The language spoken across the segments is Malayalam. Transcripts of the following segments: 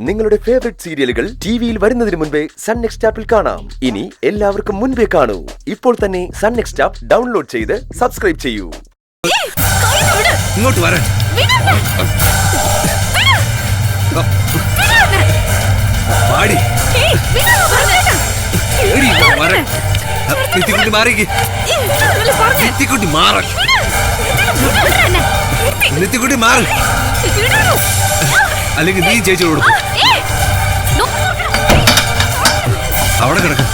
നിങ്ങളുടെ ഫേവറേറ്റ് സീരിയലുകൾ ടിവിയിൽ വരുന്നതിന് മുൻപേ സൺ നെക്സ്റ്റ് ആപ്പിൽ കാണാം. ഇനി എല്ലാവർക്കും മുൻപേ കാണൂ. ഇപ്പോൾ തന്നെ സൺ നെക്സ്റ്റ് ആപ്പ് ഡൗൺലോഡ് ചെയ്ത് സബ്സ്ക്രൈബ് ചെയ്യൂ. ഇങ്ങോട്ട് വരാൻ പാടി നെറ്റിക്കുട്ടി മാറിക്ക്. നെറ്റിക്കുട്ടി മാറ നെറ്റിക്കുട്ടി മാറി, അല്ലെങ്കിൽ നീ ചേച്ചി കൊടുക്കും. അവിടെ കിടക്കും.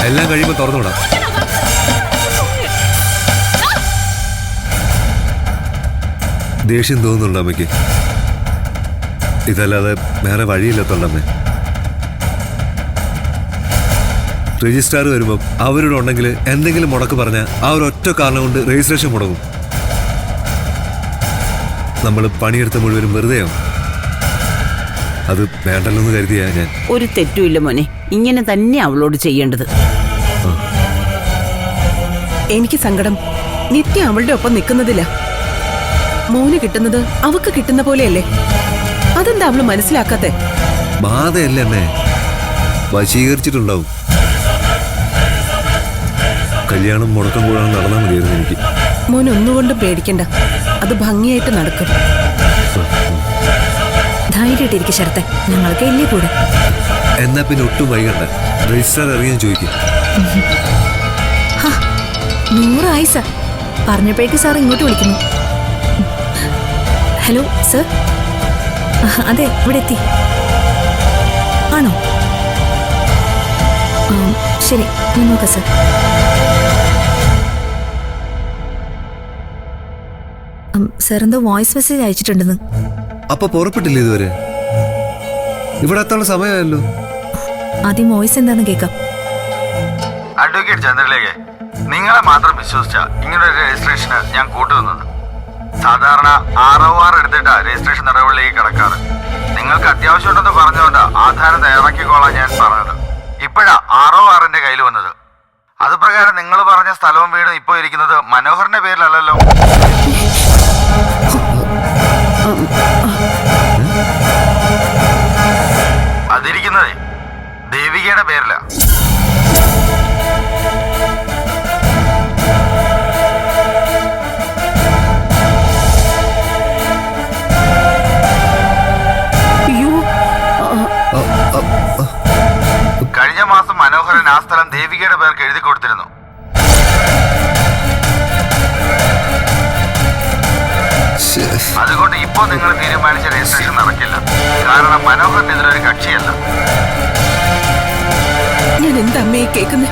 എല്ലാം കഴിയുമ്പോ തുറന്നുവിടാം. ദേഷ്യം തോന്നുന്നുണ്ടോ അമ്മയ്ക്ക്? ഇതല്ലാതെ വേറെ വഴിയില്ലാത്തോണ്ടമ്മേ. രജിസ്ട്രാർ വരുമ്പം അവരോട് ഉണ്ടെങ്കിൽ എന്തെങ്കിലും മുടക്ക് പറഞ്ഞാൽ ആ ഒരൊറ്റ കാരണം കൊണ്ട് രജിസ്ട്രേഷൻ മുടങ്ങും. നമ്മൾ പണിയെടുത്ത മുഴുവനും വെറുതെയോ? അത് വേണ്ടല്ലോന്ന് കരുതിയാ ഞാൻ. ഒരു തെറ്റുമില്ല മോനെ, ഇങ്ങനെ തന്നെ അവളോട് ചെയ്യേണ്ടത്. എനിക്ക് സങ്കടം നിത്യ അവളുടെ ഒപ്പം നിൽക്കുന്നതില്ല. മോന് കിട്ടുന്നത് അവക്ക് കിട്ടുന്ന പോലെയല്ലേ? അതെന്താ അവള് മനസ്സിലാക്കാത്തെ? ബാധയല്ലേ അമ്മേ, വശീകരിച്ചിട്ടുണ്ടാവും. കല്യാണം മുടക്കം കൂടാതെ നടന്നാൽ മതിയായിരുന്നു എനിക്ക്. മോൻ ഒന്നുകൊണ്ടും പേടിക്കണ്ട, അത് ഭംഗിയായിട്ട് നടക്കും. ധൈര്യമായിട്ടിരിക്കും ശരത്തെ, ഞങ്ങൾക്ക് ഇല്ലേ കൂടെ. എന്നാ പിന്നെ ഒട്ടും വൈകണ്ട, രജിസ്ട്രാർ അറിയാൻ ചോദിക്കും. 100 ആയി സാർ. പറഞ്ഞപ്പോഴേക്ക് സാർ ഇങ്ങോട്ട് വിളിക്കുന്നു. Hello sir. അതെ, ഇവിടെ എത്തി. ആണോ? ശരി, ഞാൻ നോക്കാം സർ. സാർ എന്തോ വോയിസ് മെസ്സേജ് അയച്ചിട്ടുണ്ടെന്ന്. അപ്പൊ പുറപ്പെട്ടില്ലേ ഇതുവരെ? ഇവിടെ എത്താനുള്ള സമയമല്ലോ. ആദ്യം വോയിസ് എന്താന്ന് കേൾക്കാം. അഡ്വക്കേറ്റ് ചന്ദ്രലേഖ, നിങ്ങളെ മാത്രം വിശ്വസിച്ച ഇങ്ങനൊരു രജിസ്ട്രേഷന് ഞാൻ കൂട്ടുനിന്നത്. സാധാരണ ROR എടുത്തിട്ടാ രജിസ്ട്രേഷൻ നടപടിയിലേക്ക് കിടക്കാറ്. നിങ്ങൾക്ക് അത്യാവശ്യം ഉണ്ടെന്ന് പറഞ്ഞുകൊണ്ട് ആധാരം തയ്യാറാക്കിക്കോളാൻ ഞാൻ പറഞ്ഞത്. ഇപ്പോഴാ RORന്റെ കയ്യിൽ വന്നത്. അത് പ്രകാരം നിങ്ങൾ പറഞ്ഞ സ്ഥലവും വീടും ഇപ്പൊ ഇരിക്കുന്നത് മനോഹറിന്റെ പേരിലല്ലല്ലോ. അതിരിക്കുന്നതേ ദേവികയുടെ പേരിലാ. കഴിഞ്ഞ മാസം മനോഹരൻ ആ സ്ഥലം ദേവികയുടെ പേർക്ക് എഴുതി കൊടുത്തിരുന്നു. അതുകൊണ്ട് ഇപ്പോ നിങ്ങൾ തീരുമാനിച്ച രജിസ്ട്രേഷൻ നടക്കില്ല. കാരണം മനോഹരൻ ഇതിലൊരു കക്ഷിയല്ല. ഞാൻ എന്താ അമ്മയെ കേൾക്കുന്നേ?